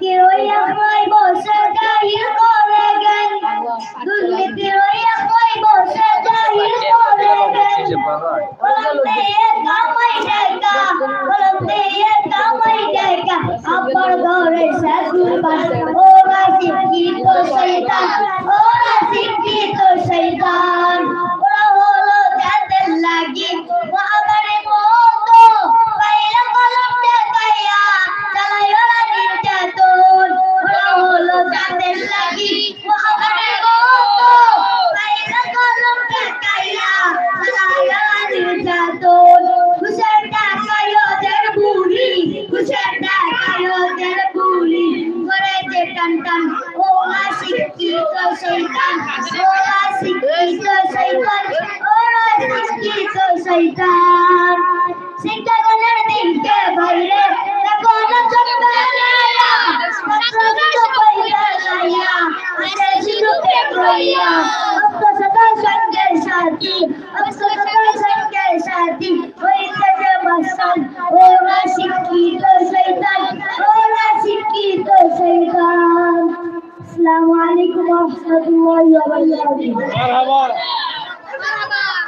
দুর্নীতি রইয়া কই বসে জাহির করে গেল দুর্নীতি রইয়া কই বসে জাহির করে গেল কলম দিয়ে কামাই টাকা কলম দিয়ে কামাই টাকা আবার ঘরে সাধুর বাসা ওরা শিক্ষিত শয়তান ওরা শিক্ষিত শয়তান ওরা হলো যাদের লাগি ওয়াগারে মতো পাইলা কলম টাকাইয়া চালাই ওরা নির্যাতন ওরা হলো যাদের লাগি ওয়াগারে মতো পাইলা কলম টাকাইয়া চালাই ওরা নির্যাতন ঘুষের টাকায় ওদের বুড়ি ঘুষের টাকায় ওদের বুড়ি করে যে টান টান ওরা শিক্ষিত শয়তান ওরা শিক্ষিত শয়তান ওরা শিক্ষিত শয়তান শিক্ষাগণের দিনকে বাইরে এখন চট্টলাইয়া প্রশ্ন পয়সা লাইয়া আছে শিরুপে রইয়া অন্তঃসদার সঙ্গে সাথী অন্তঃসদার সঙ্গে সাথী হইতে যে বাসান ওরা শিক্ষিত শয়তান ওরা শিক্ষিত শয়তান আসসালামু আলাইকুম ওয়া রাহমাতুল্লাহি ওয়া বারাকাতুহু।